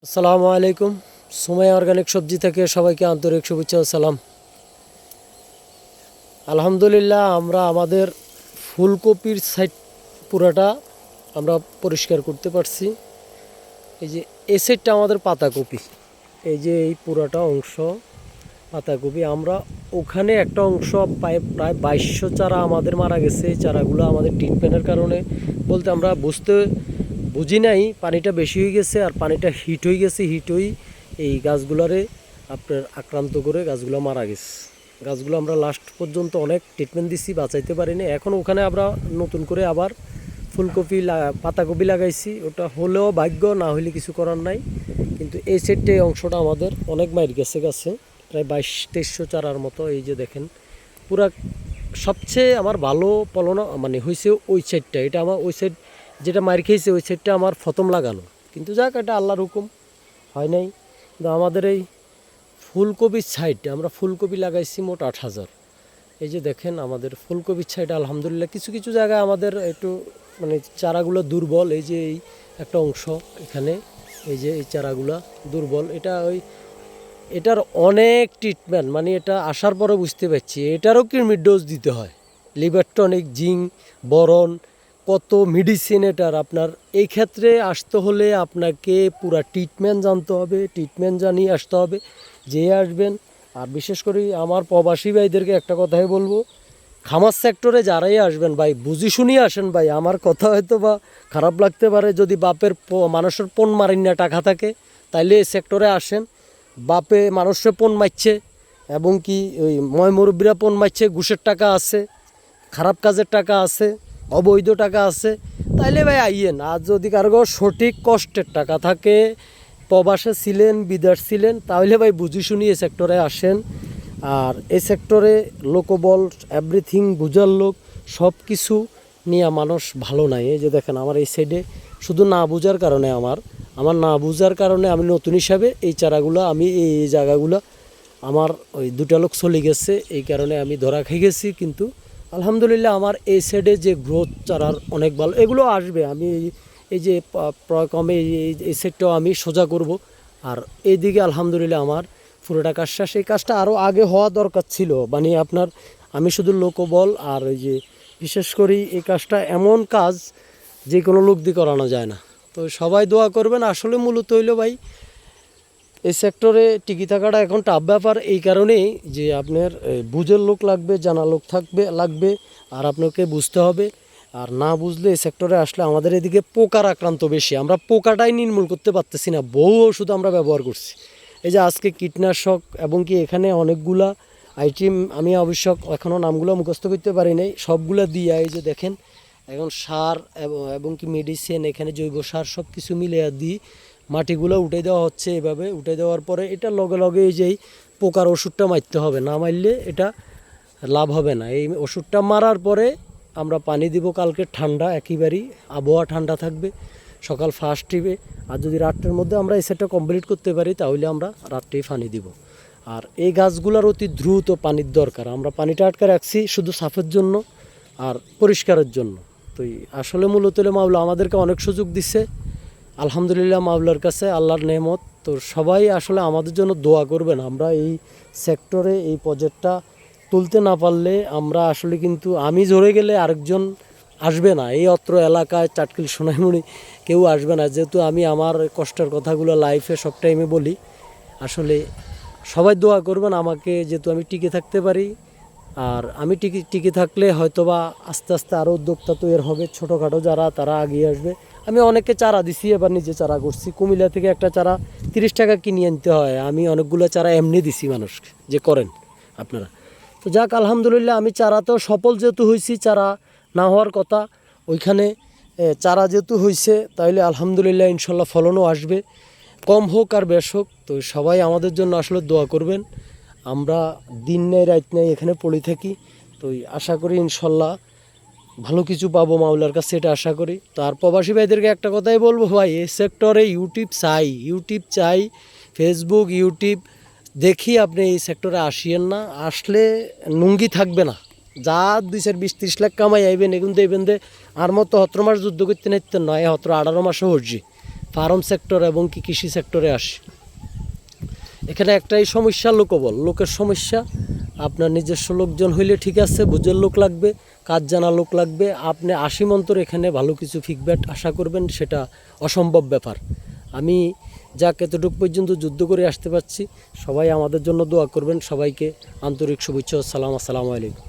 আসসালামু আলাইকুম। সুমাইয়া অর্গানিক সবজি থেকে সবাইকে আন্তরিক শুভেচ্ছা ও সালাম। আলহামদুলিল্লাহ, আমরা আমাদের ফুলকপির সাইড পুরাটা আমরা পরিষ্কার করতে পারছি। এই যে এই সাইডটা আমাদের পাতাকপি, এই যে এই পুরাটা অংশ পাতাকপি। আমরা ওখানে একটা অংশ প্রায় 2200 চারা আমাদের মারা গেছে। এই চারাগুলো আমাদের ট্রিটমেন্টের কারণে বলতে আমরা বুঝি নাই, পানিটা বেশি হয়ে গেছে আর পানিটা হিট হয়ে গেছে। হিট হয়ে এই গাছগুলারে আপনার আক্রান্ত করে গাছগুলো মারা গেছে। গাছগুলো আমরা লাস্ট পর্যন্ত অনেক ট্রিটমেন্ট দিছি, বাঁচাইতে পারিনি। এখন ওখানে আমরা নতুন করে আবার ফুলকপি পাতাকপি লাগাইছি। ওটা হলেও ভাগ্য, না হলে কিছু করার নাই। কিন্তু এই সাইডটা এই অংশটা আমাদের অনেক মাইর গেছে গাছে, প্রায় 2200-2300 চারার মতো। এই যে দেখেন পুরা সবচেয়ে আমার ভালো ফলন মানে হয়েছে ওই সাইডটা। এটা আমার ওই সাইড যেটা মার খেয়েছে ওই সাইডটা আমার প্রথম লাগানো, কিন্তু যাক এটা আল্লাহর হুকুম, হয় নাই। কিন্তু আমাদের এই ফুলকপির সাইড আমরা ফুলকপি লাগাইছি মোট 8000। এই যে দেখেন আমাদের ফুলকপির সাইড আলহামদুলিল্লাহ কিছু কিছু জায়গায় আমাদের একটু মানে চারাগুলো দুর্বল। এই যে এই একটা অংশ এখানে, এই যে এই চারাগুলো দুর্বল। এটার অনেক ট্রিটমেন্ট, মানে এটা আসার পরে বুঝতে পারছি এটারও কৃমির ডোজ দিতে হয়, লিভার টনিক, জিঙ্ক, বরন, কত মেডিসিন এটার। আপনার এই ক্ষেত্রে আসতে হলে আপনাকে পুরা ট্রিটমেন্ট জানতে হবে, ট্রিটমেন্ট জানিয়ে আসতে হবে যে আসবেন। আর বিশেষ করে আমার প্রবাসী ভাইদেরকে একটা কথাই বলবো, খামার সেক্টরে যারাই আসবেন ভাই বুঝি শুনিয়ে আসেন ভাই। আমার কথা হয়তো বা খারাপ লাগতে পারে, যদি বাপের মানুষের পণ মারিন না টাকা থাকে তাইলে এই সেক্টরে আসেন। বাপে মানুষের পণ মারছে এবং কি ওই ময় মুরব্বীরা পণ মারছে, ঘুষের টাকা আছে, খারাপ কাজের টাকা আছে, অবৈধ টাকা আছে, তাইলে ভাই আইয়েন। আর যদি কারো সঠিক কষ্টের টাকা থাকে, প্রবাসে ছিলেন, বিদেশ ছিলেন, তাহলে ভাই বুঝি শুনি এই সেক্টরে আসেন। আর এই সেক্টরে লোকবল এভরিথিং বুঝার লোক, সব কিছু নিয়ে মানুষ ভালো নাই। এই যে দেখেন আমার এই সাইডে শুধু না বুঝার কারণে আমার না বুঝার কারণে আমি নতুন হিসাবে এই চারাগুলো আমি এই জায়গাগুলো আমার ওই দুটা লোক চলে গেছে, এই কারণে আমি ধরা খেয়ে গেছি। কিন্তু আলহামদুলিল্লাহ আমার এই সাইডে যে গ্রোথ চারার অনেক ভালো, এগুলো আসবে। আমি এই যে কমে এই সাইডটাও আমি সোজা করব। আর এইদিকে আলহামদুলিল্লাহ আমার পুরোটা কাজ শেষ। এই কাজটা আরও আগে হওয়া দরকার ছিল, মানে আপনার আমি শুধু লোকবল আর ওই যে বিশেষ করি এই কাজটা এমন কাজ যে কোনো লোক দিয়ে করানো যায় না। তো সবাই দোয়া করবেন। আসলে মূলত হইল ভাই এই সেক্টরে টিকে থাকাটা এখন টাফ ব্যাপার, এই কারণেই যে আপনার বুঝের লোক লাগবে, জানা লোক লাগবে, আর আপনাকে বুঝতে হবে। আর না বুঝলে এই সেক্টরে আসলে আমাদের এদিকে পোকার আক্রান্ত বেশি, আমরা পোকাটাই নির্মূল করতে পারতেছি না। বহু ওষুধ আমরা ব্যবহার করছি, এই যে আজকে কীটনাশক এবং কি এখানে অনেকগুলা আইটেম আমি অবশ্য এখনও নামগুলো মুখস্থ করতে পারি নাই, সবগুলো দিয়ে এই যে দেখেন এখন সার এবং কি মেডিসিন, এখানে জৈব সার সব কিছু মিলে দিই মাটিগুলো উঠে দেওয়া হচ্ছে। এভাবে উঠে দেওয়ার পরে এটা লগে লগে এই যে পোকার ওষুধটা মারতে হবে, না মারলে এটা লাভ হবে না। এই ওষুধটা মারার পরে আমরা পানি দিব কালকে, ঠান্ডা একেবারেই, আবহাওয়া ঠান্ডা থাকবে, সকাল ফার্স্ট টিপে। আর যদি রাত্রের মধ্যে আমরা এই সেটটা কমপ্লিট করতে পারি তাহলে আমরা রাত্রেই পানি দিব। আর এই গাছগুলোর অতি দ্রুত পানির দরকার, আমরা পানিটা আটকে রাখছি শুধু সাফের জন্য আর পরিষ্কারের জন্য। তো আসলে মূলত মাওলা আমাদেরকে অনেক সুযোগ দিচ্ছে, আলহামদুলিল্লাহ মাওলার কাছে আল্লাহর নেমত। তো সবাই আসলে আমাদের জন্য দোয়া করবেন। আমরা এই সেক্টরে এই প্রজেক্টটা তুলতে না পারলে আমরা আসলে কিন্তু আমি ঝরে গেলে আরেকজন আসবে না, এই অত্র এলাকায় চাটকিল সোনাইমুড়ি কেউ আসবে না। যেহেতু আমি আমার কষ্টের কথাগুলো লাইফে সব টাইমে বলি, আসলে সবাই দোয়া করবেন আমাকে, যেহেতু আমি টিকে থাকতে পারি। আর আমি টিকে থাকলে হয়তোবা আস্তে আস্তে আরও উদ্যোক্তা তৈরি হবে, ছোটোখাটো যারা তারা এগিয়ে আসবে। আমি অনেককে চারা দিছি, এবার নিজে চারা করছি। কুমিল্লা থেকে একটা চারা 30 টাকা কিনে আনতে হয়, আমি অনেকগুলো চারা এমনি দিছি মানুষকে, যে করেন আপনারা। তো যাক আলহামদুলিল্লাহ আমি চারাতেও সফল যেহেতু হয়েছি, চারা না হওয়ার কথা ওইখানে চারা যেহেতু হয়েছে, তাহলে আলহামদুলিল্লাহ ইনশাল্লাহ ফলনও আসবে, কম হোক আর বেশ হোক। তো সবাই আমাদের জন্য আসলে দোয়া করবেন। আমরা দিন নেই রাত নেই এখানে পড়ে থাকি, তো আশা করি ইনশাল্লাহ ভালো কিছু পাবো মাওলার কাছে, এটা আশা করি। তো আর প্রবাসী ভাইদেরকে একটা কথাই বলবো ভাই, এই সেক্টরে ইউটিউব চাই, ফেসবুক ইউটিউব দেখি আপনি এই সেক্টরে আসিয়েন না। আসলে নুঙ্গি থাকবে না, যা 2-20-30 লাখ কামাই আইবেন, এগুন দেখবেন যে আর মতো 17 মাস যুদ্ধ করতে নিতেন নয়, 17-18 মাসও হরছি। ফার্ম সেক্টর এবং কি কৃষি সেক্টরে আসি। এখানে একটাই সমস্যা, লোকবল, লোকের সমস্যা। আপনার নিজস্ব লোকজন হইলে ঠিক আছে, বুঝের লোক লাগবে, কাজ জানা লোক লাগবে। আপনি 80 মন্তর এখানে ভালো কিছু ফিডব্যাক আশা করবেন, সেটা অসম্ভব ব্যাপার। আমি যাক এতটুকু পর্যন্ত যুদ্ধ করে আসতে পারছি। সবাই আমাদের জন্য দোয়া করবেন। সবাইকে আন্তরিক শুভেচ্ছা ও সালাম। আসসালামু আলাইকুম।